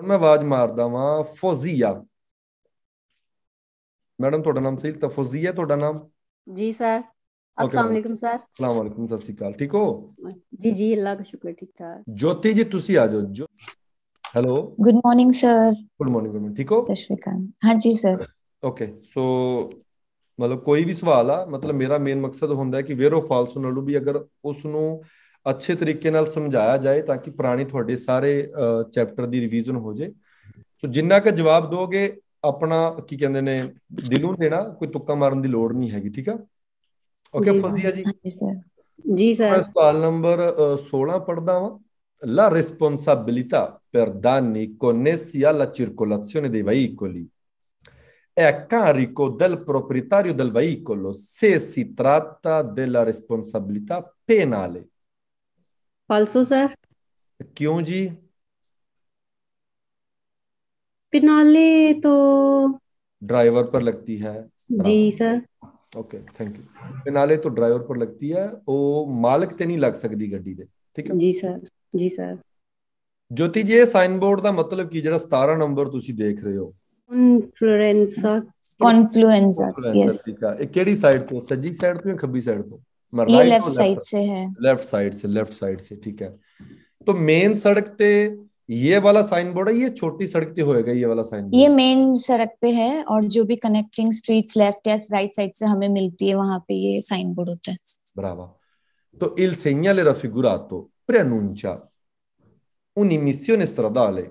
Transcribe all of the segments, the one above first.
ਹੁਣ ਮੈਂ ਆਵਾਜ਼ ਮਾਰਦਾ ਵਾਂ ਫੌਜ਼ੀਆ। ਮੈਡਮ ਤੁਹਾਡਾ ਨਾਮ ਸਹੀ ਤਾਂ ਫੌਜ਼ੀਆ ਤੁਹਾਡਾ ਨਾਮ? जी सर। ओके अस्सलाम मैडम। वालेकुम सर। अस्सलाम वालेकुम, सत श्री अकाल, ठीक हो? जी जी अल्लाह का शुक्र ठीक ठाक। ज्योति जी तुसी आ जाओ जो। Hello. Good morning sir. Good morning, good morning, ठीक हो? सत श्री अकाल। हाँ जी सर। ओके सो मतलब कोई भी ਸਵਾਲ ਆ, ਮਤਲਬ ਮੇਰਾ ਮੇਨ ਮਕਸਦ ਹੁੰਦਾ ਹੈ ਕਿ ਵੇਰੋ ਫਾਲਸੋ ਨਾਲੋਂ ਵੀ ਅਗਰ ਉਸ ਨੂੰ ਅੱਛੇ ਤਰੀਕੇ ਨਾਲ ਸਮਝਾਇਆ ਜਾਏ ਤਾਂ ਕਿ ਪੁਰਾਣੇ ਤੁਹਾਡੇ ਸਾਰੇ ਚੈਪਟਰ ਦੀ ਰਿਵੀਜ਼ਨ ਹੋ ਜੇ। ਸੋ ਜਿੰਨਾ ਕੁ ਜਵਾਬ ਦੋਗੇ ਆਪਣਾ ਕੀ ਕਹਿੰਦੇ ਨੇ ਦਿਲੋਂ ਦੇਣਾ, ਕੋਈ ਤੁੱਕਾ ਮਾਰਨ ਦੀ ਲੋੜ ਨਹੀਂ ਹੈਗੀ, ਠੀਕ ਆ? ਓਕੇ ਫਜ਼ੀਆ ਜੀ। हाँ जी सर। जी मैं सर। सवाल नंबर 16 पढ़दा वां। La responsabilità per danni connessi alla circolazione dei veicoli è a carico del proprietario del veicolo se si tratta della responsabilità penale. फाल्सो सर। क्यों जी? पिनाले तो ड्राइवर पर लगती है। जी सर। Okay thank you. पेनाले तो ड्राइवर पर लगती है, वो मालिक ते नहीं लग सकती गड्डी दे, ठीक है? जी सर। जी सर। ज्योति जी साइन बोर्ड का मतलब की ਜਿਹੜਾ 17 ਨੰਬਰ ਤੁਸੀਂ ਦੇਖ ਰਹੇ ਹੋ इन्फ्लुएंसा। कॉन्फ्लुएंजा influencer, yes. ठीक है। ये केड़ी साइड तो, सज्जी साइड तो या खब्बी साइड तो? मैं ये राइट लेफ्ट तो साइड लेफ्ट? से है। लेफ्ट साइड से, लेफ्ट साइड से, ठीक है। तो मेन सड़क पे ये वाला साइन बोर्ड है, ये छोटी सड़क पे होएगा ये वाला साइन ये बोर्ड? मेन सड़क पे है और जो भी कनेक्टिंग स्ट्रीट्स लेफ्ट या राइट साइड से हमें मिलती है वहां पे ये साइन बोर्ड होता है। Brava. तो il segnale raffigurato preannuncia un'immissione stradale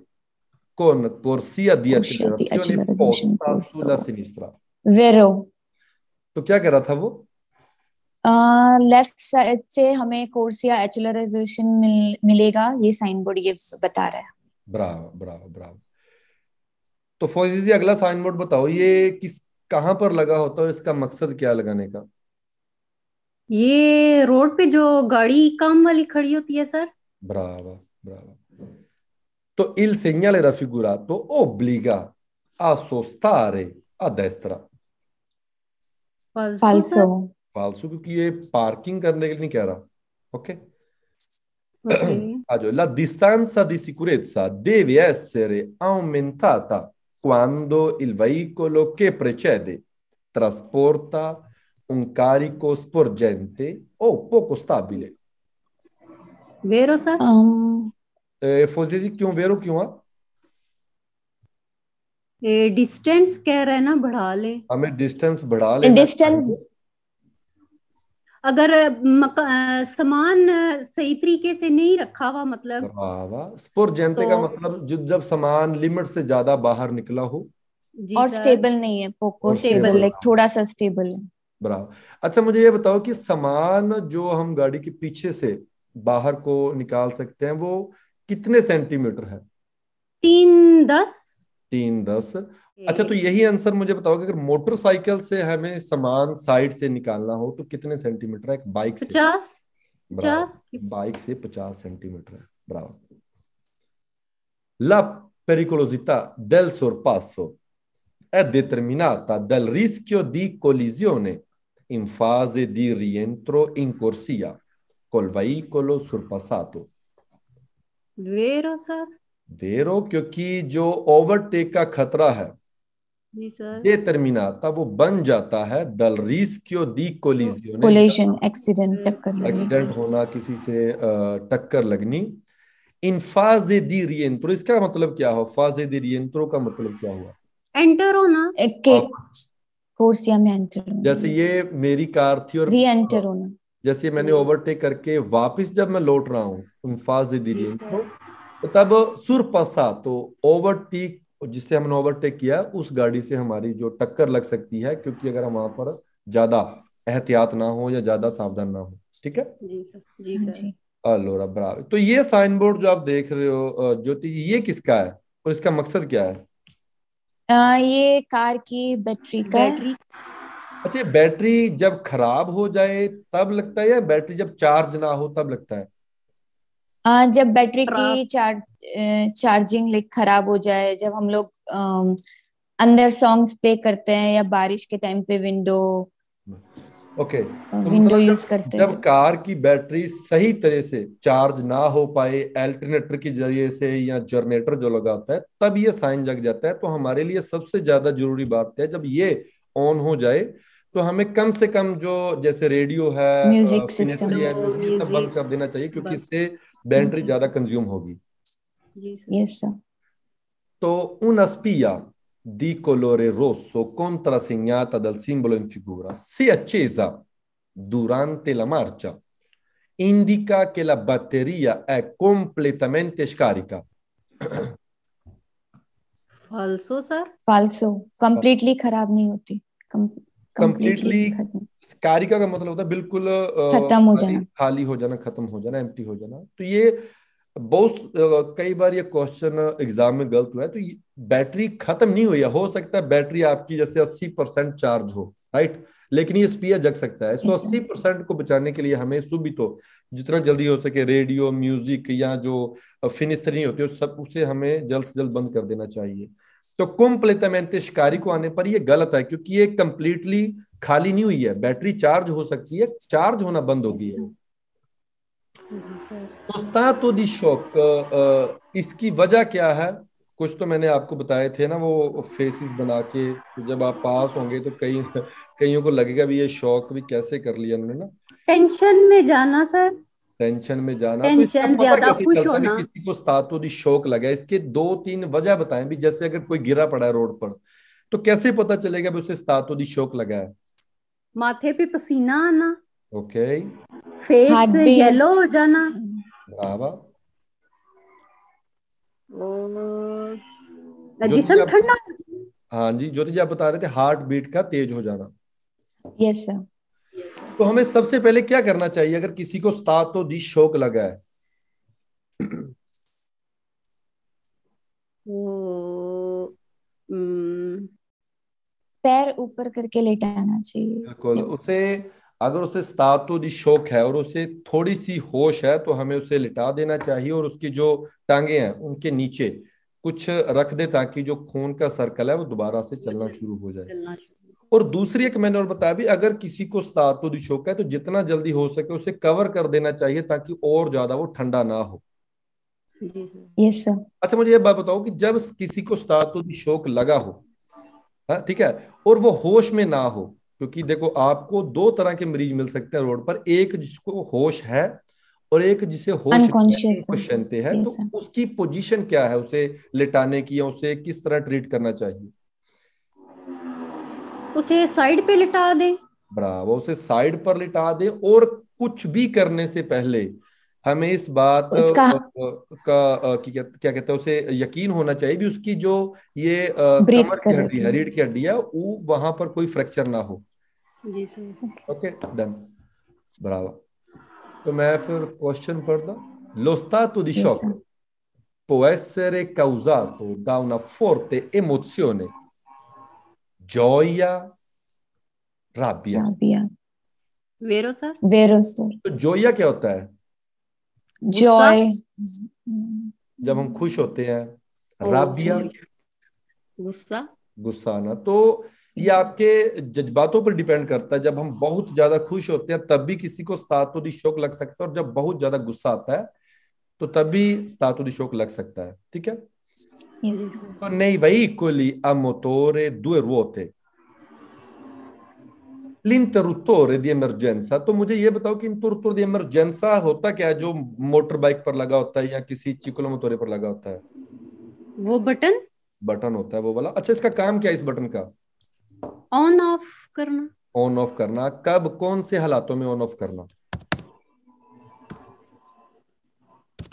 con corsia di Corsia di accelerazione accelerazione posta posto. sulla sinistra। वेरो। तो क्या कह रहा था वो? लेफ्ट साइड से हमें कोर्सिया एक्सेलरेशन मिलेगा, ये साइन बोर्ड ये बता रहा है। Bravo Bravo bravo. तो फौजी जी अगला साइन बोर्ड बताओ, ये किस कहाँ पर लगा होता है, इसका मकसद क्या लगाने का? ये रोड पे जो गाड़ी काम वाली खड़ी होती है सर। Bravo bravo. तो il segnale raffigurato obbliga a sostare a destra। फाल्सो फाल्सो। सर। फालतू, क्योंकि ये पार्किंग करने के लिए नहीं कह रहा। Okay okay. La distanza di sicurezza deve essere aumentata quando il veicolo che precede trasporta un carico sporgente o poco stabile। वेरो सर। फौजी जी क्यों वेरो क्यों आ? ये डिस्टेंस कह रहे हैं ना, बढ़ा ले। हमें डिस्टेंस बढ़ा लेना डिस्टेंस चाहिए। अगर सामान सही तरीके से नहीं रखा हुआ मतलब वाह, स्पोर्जेंटे तो का मतलब जब सामान लिमिट से ज्यादा बाहर निकला हो जी और सर। स्टेबल नहीं है, पोको और स्टेबल स्टेबल। लाइक थोड़ा सा स्टेबल है। ब्राव। अच्छा मुझे ये बताओ कि सामान जो हम गाड़ी के पीछे से बाहर को निकाल सकते हैं वो कितने सेंटीमीटर है? 3-10। 3-10। अच्छा तो यही आंसर मुझे बताओ कि अगर मोटरसाइकिल से हमें सामान साइड से निकालना हो तो कितने सेंटीमीटर है? एक बाइक से? 50। ब्राव, 50। बाइक से 50 सेंटीमीटर है। ब्राव। La pericolosità del sorpasso è determinata dal rischio di collisione in fase di rientro in corsia col veicolo sorpassato। वेरो सर। वेरो, क्योंकि जो ओवरटेक का खतरा है जी सर। determinata वो बन जाता है dal rischio di collisione, collision accident टक्कर लगनी। एक्सीडेंट होना, किसी से टक्कर लगनी। इन फाजे दी रिएंट्रो, इसका मतलब क्या हो? फाजे दी रिएंट्रो का मतलब क्या हुआ? एंटर होना। के कोर्सिया में एंटर होना। जैसे ये मेरी कार थी और री एंटर होना। जैसे मैंने ओवरटेक करके वापस जब मैं लौट रहा हूँ इन फाजे दी जी रिएंट्रो, सर। तो तब सुरपसा, तो ओवरटेक जिससे हमने ओवरटेक किया उस गाड़ी से हमारी जो टक्कर लग सकती है, क्योंकि अगर हम वहां पर ज्यादा एहतियात ना हो या ज्यादा सावधान ना हो, ठीक है? जी सर। जी हाँ सर। जी। अलोरा ब्राव। तो ये साइन बोर्ड जो आप देख रहे हो ज्योति जी, ये किसका है और इसका मकसद क्या है? ये कार की बैटरी का है। बैटरी। अच्छा ये बैटरी जब खराब हो जाए तब लगता है या बैटरी जब चार्ज ना हो तब लगता है? जब बैटरी खराब। की चार्जिंग लाइक खराब हो जाए, जब हम लोग अंदर सॉन्ग्स प्ले करते हैं या बारिश के टाइम पे विंडो ओके, तो विंडो मतलब यूज करते जब हैं। कार की बैटरी सही तरह से चार्ज ना हो पाए अल्टरनेटर के जरिए से या जनरेटर जो लगा होता है, तब ये साइन जग जाता है। तो हमारे लिए सबसे ज्यादा जरूरी बात है जब ये ऑन हो जाए तो हमें कम से कम जो जैसे रेडियो है, म्यूजिक सिस्टम। फिनेस्ट्री है, लो म्यूजिक, ये सब बंद म्यूजिक कर देना चाहिए क्योंकि बस। इससे बैटरी जी। ज्यादा कंज्यूम होगी। जी sir. Yes sir. To una spia di colore rosso contrassegnata dal simbolo in figura, se accesa durante la marcia, indica che la batteria è completamente scarica. फाल्सो सर। फाल्सो, कंप्लीटली खराब नहीं होती, कंप्लीटली कंप्लीटली खत्म, Scarica का मतलब होता है बिल्कुल खत्म हो खाली जाना। खाली हो जाना, खत्म हो जाना, एम्प्टी हो जाना। तो ये बहुत कई बार ये क्वेश्चन एग्जाम में गलत हुआ है। तो बैटरी खत्म नहीं हुई है, हो सकता है बैटरी आपकी जैसे 80% चार्ज हो, राइट, लेकिन ये स्पीयर जग सकता है। So yes sir. 80% को बचाने के लिए हमें सुबह तो जितना जल्दी हो सके रेडियो, म्यूजिक या जो फिनिस्टरिंग होती है सब उसे हमें जल्द से जल्द बंद कर देना चाहिए। तो completamente शिकारी को आने पर ये गलत है क्योंकि ये कंप्लीटली खाली नहीं हुई है, बैटरी चार्ज हो सकती है, चार्ज होना बंद हो गई यस है। सर। जी सर। तो stato di shock इसकी वजह क्या है? कुछ तो मैंने आपको बताए थे ना, वो फेसिस बना के, तो जब आप पास होंगे तो कईयों को लगेगा भी ये शौक भी कैसे कर लिया उन्होंने ना। टेंशन में जाना सर। टेंशन में जाना, तो इसका टेंशन, पता ज्यादा कैसे खुश चलता है भी होना। किसी को stato di shock लगा है? इसके 2-3 वजह बताएं भी। जैसे अगर कोई गिरा पड़ा है रोड पर तो कैसे पता चलेगा भी उसे stato di shock लगा है? माथे पे पसीना आना, okay, fast heart beat. Yellow हो जाना, ब्रावा। और ज्योति जी जिस्म आप, ठंडा हो जाना। हाँ जी ज्योति जी आप बता रहे थे हार्ट बीट का तेज हो जाना। Yes sir. तो हमें सबसे पहले क्या करना चाहिए अगर किसी को stato di shock लगा है? वो पैर ऊपर करके लेटाना चाहिए। बिल्कुल, उसे अगर उसे stato di shock है और उसे थोड़ी सी होश है तो हमें उसे लिटा देना चाहिए और उसकी जो टांगे हैं उनके नीचे कुछ रख दे ताकि जो खून का सर्कल है वो दोबारा से चलना शुरू हो जाए। चलना चाहिए। और दूसरी एक मैंने और बताया भी, अगर किसी को stato di shock है तो जितना जल्दी हो सके उसे कवर कर देना चाहिए ताकि और ज्यादा वो ठंडा ना हो। जी सर। Yes sir. अच्छा मुझे ये बात बताओ कि जब किसी को stato di shock लगा हो, हाँ ठीक है, और वो होश में ना हो, क्योंकि देखो आपको दो तरह के मरीज मिल सकते हैं रोड पर, एक जिसको होश है और एक जिसे होश अनकॉन्शियस है। इनकोशेंटे है, यस तो सर। उसकी पोजीशन क्या है उसे लिटाने की, या उसे किस तरह ट्रीट करना चाहिए? उसे साइड पे लिटा दे। ब्रावो, उसे साइड पर लिटा दे। और कुछ भी करने से पहले हमें इस बात उसका का क्या कहते हैं उसे यकीन होना चाहिए भी उसकी जो ये ब्रीथ कमर की कर रहे हड्डी थे। है, रीढ़ की हड्डी है, वो वहां पर कोई फ्रैक्चर ना हो। जी सर। Okay, done, bravo. तो मैं फिर क्वेश्चन पढ़ता। Lo stato di yes shock sir. può essere causato da una forte emozione, gioia, rabbia. राबिया। वेरो सर। वेरो सर। तो जोया क्या होता है? गुस्सा। जॉय। जब हम खुश होते हैं। ओ राबिया, सॉरी, गुस्सा। गुस्सा आना। तो ये आपके जज्बातों पर डिपेंड करता है। जब हम बहुत ज्यादा खुश होते हैं तब भी किसी को stato di shock लग सकता है, और जब बहुत ज्यादा गुस्सा आता है तो तब भी stato di shock लग सकता है। ठीक है। जी सर। तो nei veicoli a motore due ruote l'interruttore di emergenza, तो मुझे ये बताओ कि इंटररुप्टर दी emergenza होता क्या है जो मोटर बाइक पर लगा होता है या किसी चिकुलो मोटोरे पर लगा होता है? वो बटन बटन होता है वो वाला। अच्छा, इसका काम क्या है इस बटन का? ऑन ऑफ करना। ऑन ऑफ करना। कब, कौन से हालातों में ऑन ऑफ करना?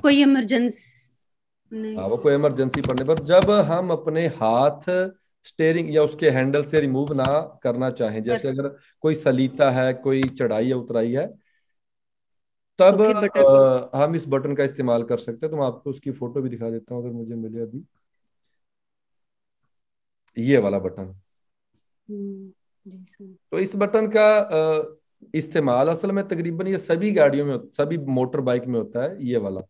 कोई इमरजेंसी नहीं। हाँ, वो कोई इमरजेंसी पड़ने पर, जब हम अपने हाथ स्टेयरिंग या उसके हैंडल से रिमूव ना करना चाहें, जैसे अगर कोई सलीता है, कोई चढ़ाई या उतराई है, तब तो फिर बटन। हम इस बटन का इस्तेमाल कर सकते हैं। तो मैं आपको उसकी फोटो भी दिखा देता हूँ अगर मुझे मिले अभी। ये वाला बटन। जी सर। तो इस बटन का इस्तेमाल असल में तकरीबन ये सभी गाड़ियों में सभी मोटर बाइक में होता है, ये वाला।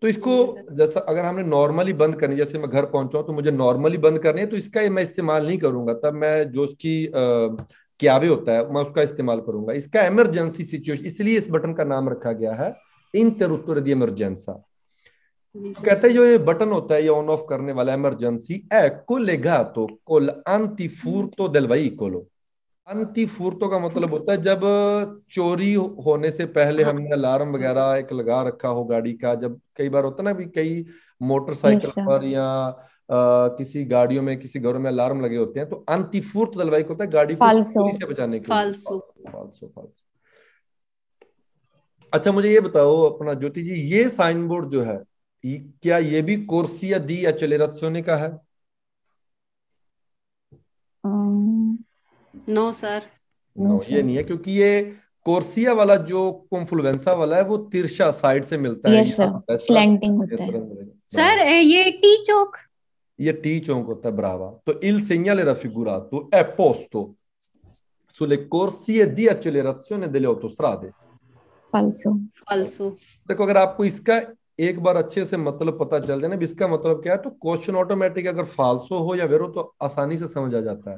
तो इसको जी सर। जैसा अगर हमने नॉर्मली बंद करनी, जैसे मैं घर पहुंचा हूं तो मुझे नॉर्मली बंद करनी है, तो इसका मैं इस्तेमाल नहीं करूंगा। तब मैं जो उसकी क्यावे होता है, मैं उसका इस्तेमाल करूंगा। इसका इमरजेंसी सिचुएशन, इसलिए इस बटन का नाम रखा गया है इंटरुत्तore di emergenza। तो कहते हैं जो ये बटन होता है ये ऑन ऑफ करने वाला emergency è collegato col antifurto del veicolo। अंति फूर्तो का मतलब होता है जब चोरी होने से पहले हाँ, हमने अलार्म वगैरह एक लगा रखा हो गाड़ी का। जब कई बार होता है ना, भी कई मोटरसाइकिल यस सर। पर या किसी गाड़ियों में, किसी घरों में अलार्म लगे होते हैं, तो अंति फूर्त दलवाई को होता है गाड़ी को फाल्सो। चोरी से बचाने के लिए। फालसू। फालसो फालसो। अच्छा मुझे ये बताओ अपना ज्योति जी, ये साइन बोर्ड जो है क्या ये भी कोर्सिया दी एक्सेलरेशने का है? No sir. नो नो, ये नहीं है, क्योंकि ये कोर्सिया वाला जो कॉन्फ्लुएंसा वाला है वो तिरछा साइड से मिलता है, यस यहाँ सर, होता है इस तरह, स्लैंटिंग होता इस है। तरह मिलेगा। Sir Brava. ये टी चौक। ये टी चौक होता है, ब्रावा। तो il segnale raffigurato è posto sulle corsie di accelerazione delle autostrade। फाल्सो। फालसू। देखो अगर आपको इसका एक बार अच्छे से मतलब पता चल जाए ना, इसका मतलब क्या है, तो क्वेश्चन ऑटोमेटिक अगर फाल्सो हो या वेरो तो आसानी से समझ आ जाता है।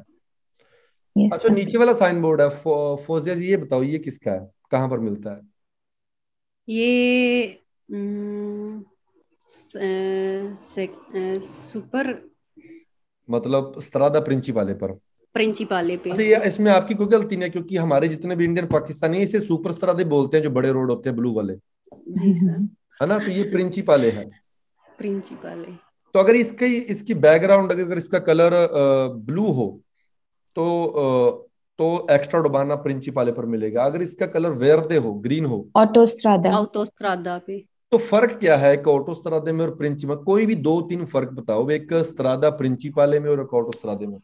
यस अच्छा सर। नीचे वाला साइन बोर्ड है फोजिया जी, ये बताओ ये किसका है, कहाँ पर मिलता है? ये सुपर मतलब स्त्रादा प्रिंसिपाले पर। प्रिंसिपाले पे। अच्छा ये इसमें आपकी कोई गलती नहीं है, क्योंकि हमारे जितने भी इंडियन पाकिस्तानी हैं, इसे सुपर स्त्रादे बोलते हैं, जो बड़े रोड होते हैं ब्लू वाले, जी सर। है ना। तो ये प्रिंसिपाले है। प्रिंसिपाले। तो अगर इसकी बैकग्राउंड, अगर इसका कलर ब्लू हो तो एक्स्ट्रा डोबाना प्रिंसिपाले पर मिलेगा। अगर इसका कलर वेर्दे हो, ग्रीन हो, ऑटोस्ट्रादा। ऑटोस्ट्रादा पे। तो फर्क क्या है एक ऑटोस्ट्रादे में और प्रिंसिपल? कोई भी दो तीन फर्क बताओ, एक स्त्रादा प्रिंसिपाले में और एक ऑटोस्ट्रादे में।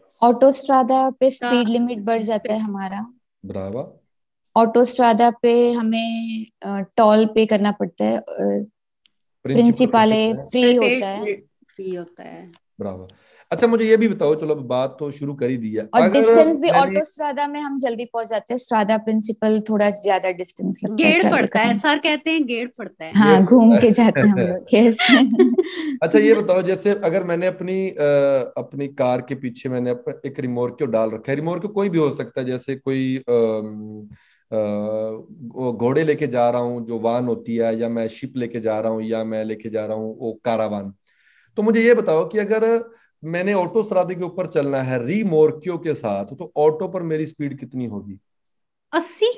ऑटोस्ट्रादा पे का स्पीड लिमिट बढ़ जाता है हमारा। ब्रावा। ऑटोस्ट्रादा पे हमें टोल पे करना पड़ता है। प्रिंसिपल पे प्रिंसिपाले कितना है? फ्री होता है। फ्री होता है। ब्रावा। अच्छा मुझे ये भी बताओ, चलो अब बात तो शुरू कर ही दी है, और अगर डिस्टेंस भी मैंने ऑटोस्ट्रादा में हम जल्दी पहुंच जाते हैं, स्ट्रादा प्रिंसिपल थोड़ा ज्यादा डिस्टेंस लगता है गेड़ ट्रैवल पड़ता है करने में। सर, कहते हैं गेड़ पड़ता है। ये हाँ, घूम के जाते हैं हम लोग। यस। अच्छा ये बताओ, जैसे अगर मैंने अपनी कार के पीछे मैंने एक रिमोर्क्यो डाल रखा है। रिमोर्क्यो कोई भी हो सकता है, जैसे कोई वो घोड़े लेके जा रहा हूँ जो वान होती है, या मैं शिप लेके जा रहा हूँ, या मैं लेके जा रहा हूँ वो कारावान। तो मुझे ये बताओ कि अगर मैंने ऑटो स्रादे के ऊपर चलना है रिमोर्क्यो के साथ, तो ऑटो पर मेरी स्पीड कितनी होगी? 80।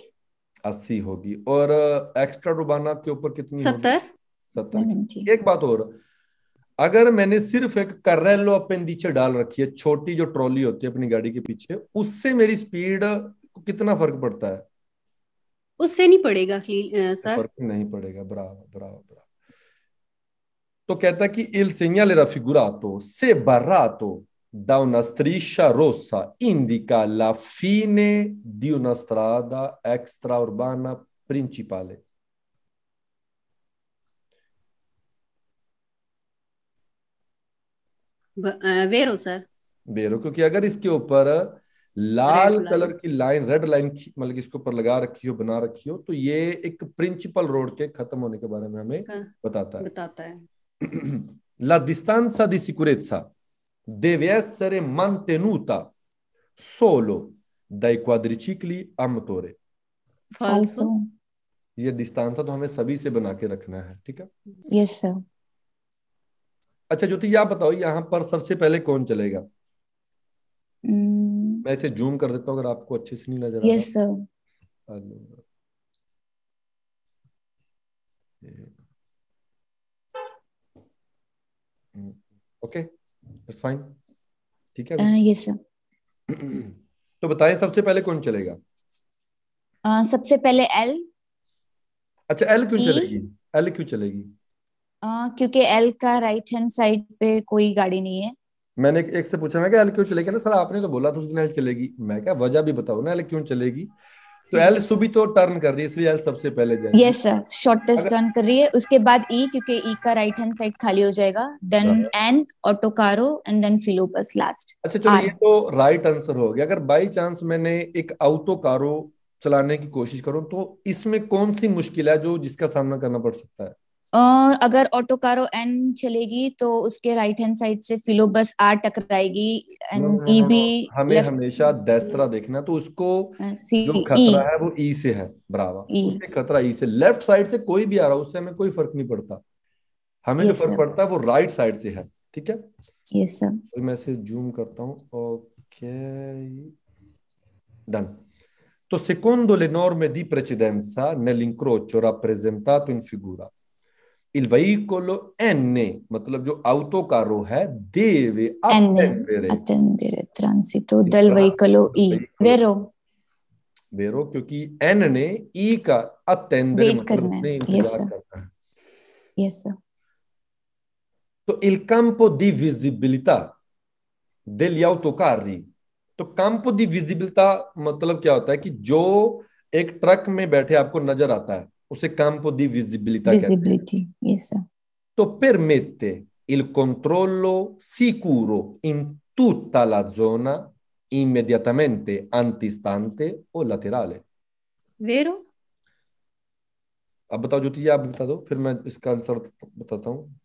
80 होगी। और एक्स्ट्रा रुबाना के ऊपर कितनी होगी? 70। 70। एक बात और, अगर मैंने सिर्फ एक कार्रेलो अपेंडिचे डाल रखी है, छोटी जो ट्रॉली होती है अपनी गाड़ी के पीछे, उससे मेरी स्पीड को कितना फर्क पड़ता है? उससे नहीं पड़ेगा उससे सर। फर्क नहीं पड़ेगा। Bravo Bravo bravo. तो कहता है कि il segnale raffigurato se barrato da una striscia rossa indica la fine di una strada extraurbana principale। वेरो सर। बेरो, क्योंकि अगर इसके ऊपर लाल रेड लाइन। कलर की लाइन, रेड लाइन मतलब इसके ऊपर लगा रखी हो, बना रखी हो, तो ये एक प्रिंसिपल रोड के खत्म होने के बारे में हमें बताता है। बताता है। La distanza di sicurezza deve essere mantenuta solo dai quadricicli a motore। फालसू। फाल्सो। ये डिस्टेंस तो हमें सभी से बना के रखना है, ठीक है। Yes sir. अच्छा ज्योति आप बताओ, यहाँ पर सबसे पहले कौन चलेगा? मैं इसे जूम कर देता हूँ अगर आपको अच्छे से नहीं नजर आ यस सर। रहा। ओके इट्स फाइन, ठीक है अभी। Yes sir. तो बताएं सबसे पहले कौन चलेगा? सबसे पहले एल। अच्छा एल क्यों ई। चलेगी? एल क्यों चलेगी? क्योंकि एल का राइट हैंड साइड पे कोई गाड़ी नहीं है। मैंने एक से पूछा, मैं क्या एल क्यों चलेगी ना सर, आपने तो बोला था उस दिन एल चलेगी। मैं क्या वजह भी बताओ ना एल क्यों चलेगी। तो एल सुबह तो टर्न कर रही है, इसलिए एल सबसे पहले जाएगी। यस सर, शॉर्टेस्ट अगर टर्न कर रही है, उसके बाद ई, क्योंकि ई का राइट हैंड साइड खाली हो जाएगा, देन एन, ऑटोकारो, एंड देन फिलोबस लास्ट। अच्छा चलो आर। ये तो राइट आंसर हो गया। अगर बाई चांस मैंने एक ऑटो कारो चलाने की कोशिश करूं, तो इसमें कौन सी मुश्किल है जो जिसका सामना करना पड़ सकता है? अगर ऑटोकारो एन चलेगी तो उसके राइट हैंड साइड से फिलोबस आर टकराएगी नो एंड नो ई नो भी नो, हमें लेफ्ट हमेशा देस्त्रा देखना, तो उसको सी जो ई खतरा है वो ई से है, ब्रावा, ई उसे खतरा ई से, लेफ्ट साइड से कोई भी आ रहा है उससे हमें कोई फर्क नहीं पड़ता, हमें जो यस फर्क सर पड़ता है वो राइट साइड से है, ठीक है। यस सर तो मैं इसे जूम करता हूँ, ओके, डन। तो secondo le norme di precedenza nell'incrocio rappresentato in figura, il veicolo N, मतलब जो autocarro है, deve N attendere, attendere transito del इसका veicolo I veicolo, vero वेरो, क्योंकि N ने E का attendere वेट मतलब करना उसने है यस इंतजार सर करना है। यस सर तो il campo di visibilità degli autocarri, तो campo di visibilità मतलब क्या होता है कि जो एक ट्रक में बैठे आपको नजर आता है उसे campo di visibilità कहते हैं। visibility यस सर तो permette il controllo sicuro in tutta la zona immediatamente antistante o laterale। वेरो। अब बताओ ज्योति जी, आप बता दो फिर मैं इसका आंसर बताता हूँ।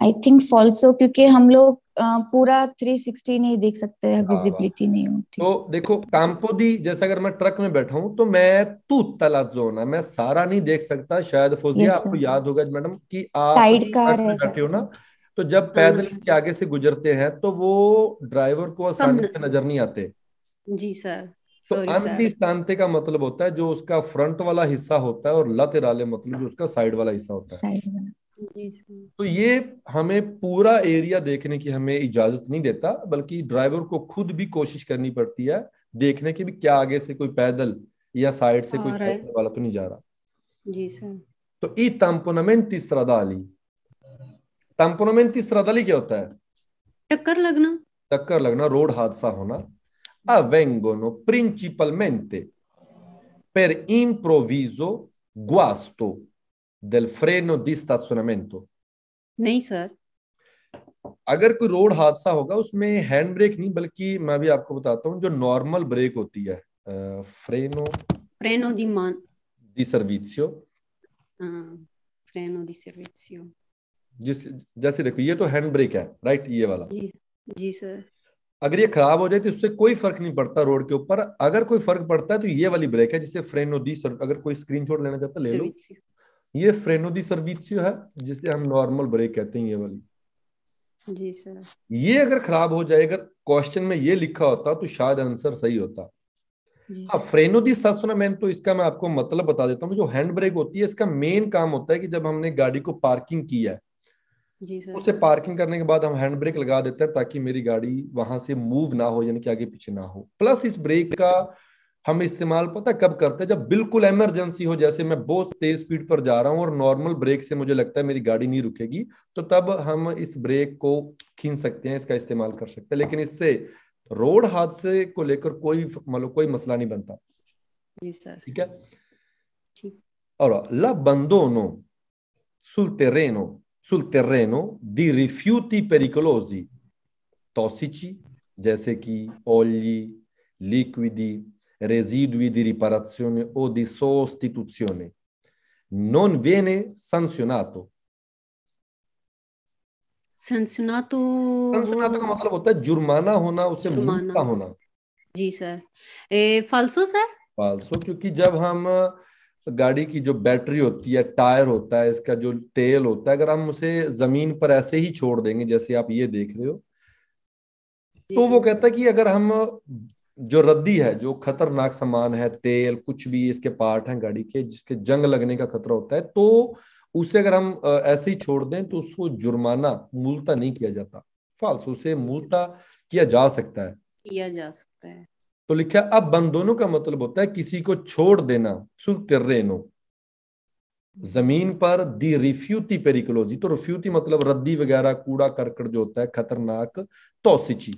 आई थिंक फॉल्सो क्योंकि हम लोग पूरा 360 नहीं देख सकते हैं हाँ हाँ, विजिबिलिटी नहीं होती तो देखो campo di, जैसे अगर मैं ट्रक में बैठा हूं तो मैं tutta la zona, मैं सारा नहीं देख सकता, शायद फौजिया यस आपको सर याद होगा मैडम कि आप साइड जी का ट्रक रह में बैठे हो ना, जाता तो जब हाँ पैदल हाँ, इसके आगे से गुजरते हैं तो वो ड्राइवर को कम आसानी से नजर नहीं आते। जी सर, तो सॉरी सर। अंतिस्तांते का मतलब होता है जो उसका फ्रंट वाला हिस्सा होता है, और लतेराले मतलब जो उसका साइड वाला हिस्सा होता है। साइड वाला जी सर। तो ये हमें पूरा एरिया देखने की हमें इजाजत नहीं देता, बल्कि ड्राइवर को खुद भी कोशिश करनी पड़ती है देखने की भी क्या आगे से कोई पैदल या साइड से कोई आ रहा है। साइकिल वाला तो नहीं जा रहा। जी सर। तो ई tamponamenti stradali, tamponamenti stradali क्या होता है? टक्कर लगना। टक्कर लगना, रोड हादसा होना। avvengono principalmente per improvviso guasto del freno di stazionamento। नहीं सर। अगर कोई रोड हादसा होगा उसमें हैंड ब्रेक नहीं, बल्कि मैं भी आपको बताता हूँ जो नॉर्मल ब्रेक होती है, फ्रेनो फ्रेनो दी मान। दी सर्विसियो, हाँ, फ्रेनो दी सर्विसियो। जिस जैसे देखो ये तो हैंड ब्रेक है, राइट, ये वाला। जी जी सर। अगर ये खराब हो जाए तो उससे कोई फर्क नहीं पड़ता रोड के ऊपर, अगर कोई फर्क पड़ता है तो ये वाली ब्रेक है जिसे फ्रेनो दी अगर कोई स्क्रीनशॉट लेना चाहता है ले लो, सर्विसियो। ये फ्रेनो दी सर्विसियो है जिसे हम नॉर्मल ब्रेक कहते हैं, ये वाली। जी सर। ये अगर खराब हो जाए, अगर क्वेश्चन में ये लिखा होता तो शायद आंसर सही होता। जी हाँ, फ्रेनो दी स्टेशनमेंट, तो इसका मैं आपको मतलब बता देता हूँ। जो हैंड ब्रेक होती है इसका मेन काम होता है कि जब हमने गाड़ी को पार्किंग की है, जी सर। उसे पार्किंग करने के बाद हम हैंड ब्रेक लगा देते हैं ताकि मेरी गाड़ी वहां से मूव ना हो, यानी कि आगे पीछे ना हो। प्लस इस ब्रेक का हम इस्तेमाल पता है कब करते हैं? जब बिल्कुल इमरजेंसी हो, जैसे मैं बहुत तेज स्पीड पर जा रहा हूँ और नॉर्मल ब्रेक से मुझे लगता है मेरी गाड़ी नहीं रुकेगी, तो तब हम इस ब्रेक को खींच सकते हैं, इसका इस्तेमाल कर सकते हैं। लेकिन इससे रोड हादसे को लेकर कोई मतलब कोई मसला नहीं बनता, जी सर। ठीक है। ठीक। Allora, l'abbandono sul terreno di rifiuti pericolosi, tossici, जैसे कि olii, liquidi, residui di riparazione o di sostituzione, non viene sanzionato। सनसनातो। वो sanzionato का मतलब होता है जुर्माना होना, उसे जुर्माना। मुल्ता होना। जी सर। फाल्सो सर। फालसो, क्योंकि जब हम गाड़ी की जो बैटरी होती है, टायर होता है, इसका जो तेल होता है, अगर हम उसे जमीन पर ऐसे ही छोड़ देंगे जैसे आप ये देख रहे हो, जी तो वो सर। कहता है कि अगर हम जो रद्दी है, जो खतरनाक सामान है, तेल कुछ भी इसके पार्ट हैं गाड़ी के जिसके जंग लगने का खतरा होता है, तो उसे अगर हम ऐसे ही छोड़ दें तो उसको जुर्माना मूलता नहीं किया जाता, फालसो से मूलता किया जा सकता है। किया जा सकता है। तो लिखा अब बंदोनों का मतलब होता है किसी को छोड़ देना, सुल तेर्रेनो, जमीन पर, दी रिफ्यूटी पेरिकुलोजी, तो रिफ्यूटी मतलब रद्दी वगैरह कूड़ा करकट जो होता है खतरनाक, टॉसिची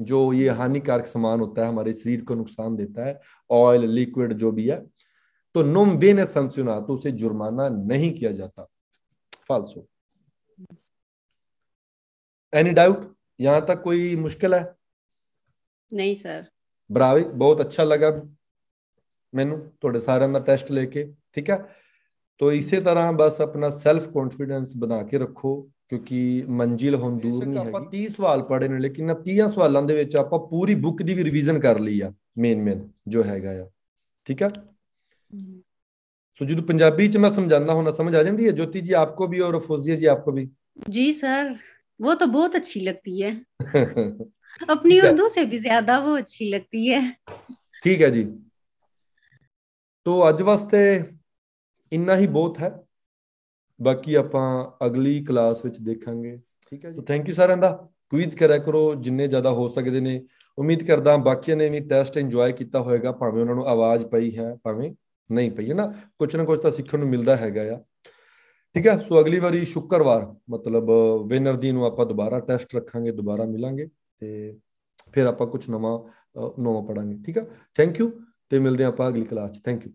जो ये हानिकारक सामान होता है हमारे शरीर को नुकसान देता है, ऑयल लिक्विड जो भी है, तो नोम बेने संसुना, तो उसे जुर्माना नहीं किया जाता, फाल्सो। Any doubt? यहां तक कोई मुश्किल है? नहीं सर। ब्रावी, बहुत अच्छा लगा। ਮੈਨੂੰ ਤੁਹਾਡੇ ਸਾਰਿਆਂ ਦਾ ਟੈਸਟ ਲੈ ਕੇ, ਠੀਕ ਹੈ। ਤੋ ਇਸੇ ਤਰ੍ਹਾਂ ਬਸ ਆਪਣਾ ਸੈਲਫ ਕੌਨਫੀਡੈਂਸ ਬਣਾ ਕੇ ਰੱਖੋ, ਕਿਉਂਕਿ ਮੰਜ਼ਿਲ ਹੁਣ ਦੂਰ ਨਹੀਂ ਹੈਗੀ। ਆਪਾਂ 30 ਸਵਾਲ ਪੜ੍ਹੇ ਨੇ, ਲੇਕਿਨ 30 ਸਵਾਲਾਂ ਦੇ ਵਿੱਚ ਆਪਾਂ ਪੂਰੀ ਬੁੱਕ ਦੀ ਵੀ ਰਿਵੀਜ਼ਨ ਕਰ ਲਈ ਆ, ਮੇਨ ਜੋ ਹੈਗਾ ਆ, ਠੀਕ ਹੈ। ਸੋ ਜਦੋਂ ਪੰਜਾਬੀ ਚ ਮੈਂ ਸਮਝਾਉਂਦਾ ਹੁੰਦਾ ਸਮਝ ਆ ਜਾਂਦੀ ਹੈ ਜੋਤੀ ਜੀ आपको भी और फौजिया जी आपको भी? जी सर, वो तो बहुत अच्छी लगती है। अपनी उर्दू से भी ज्यादा वो अच्छी लगती है। ठीक है जी, तो ਅੱਜ ਵਾਸਤੇ ਇੰਨਾ ਹੀ ਬਹੁਤ ਹੈ, ਬਾਕੀ ਆਪਾਂ ਅਗਲੀ ਕਲਾਸ ਵਿੱਚ ਦੇਖਾਂਗੇ, ਠੀਕ ਹੈ ਜੀ। ਥੈਂਕ ਯੂ ਸਾਰਿਆਂ ਦਾ। ਕੁਇਜ਼ ਕਰਿਆ ਕਰੋ ਜਿੰਨੇ ਜ਼ਿਆਦਾ ਹੋ ਸਕਦੇ ਨੇ। ਉਮੀਦ ਕਰਦਾ ਬਾਕੀਆਂ ਨੇ ਵੀ ਟੈਸਟ ਇੰਜੋਏ ਕੀਤਾ ਹੋਏਗਾ, ਭਾਵੇਂ ਉਹਨਾਂ ਨੂੰ ਆਵਾਜ਼ ਪਈ ਹੈ ਭਾਵੇਂ ਨਹੀਂ ਪਈ ਹੈ ਨਾ, ਕੁਛ ਨਾ ਕੁਛ ਤਾਂ ਸਿੱਖਣ ਨੂੰ ਮਿਲਦਾ ਹੈਗਾ ਆ, ਠੀਕ ਹੈ। ਸੋ ਅਗਲੀ ਵਾਰੀ ਸ਼ੁੱਕਰਵਾਰ ਮਤਲਬ ਵਿਨਰ ਦੀ ਨੂੰ ਆਪਾਂ ਦੁਬਾਰਾ ਟੈਸਟ ਰੱਖਾਂਗੇ, ਦੁਬਾਰਾ ਮਿਲਾਂਗੇ ਤੇ ਫਿਰ ਆਪਾਂ ਕੁਛ ਨਵਾਂ ਪੜਾਂਗੇ, ਠੀਕ ਹੈ। ਥੈਂਕ ਯੂ, ਤੇ ਮਿਲਦੇ ਹਾਂ ਆਪਾਂ ਅਗਲੀ ਕਲਾਸ 'ਚ। Thank you.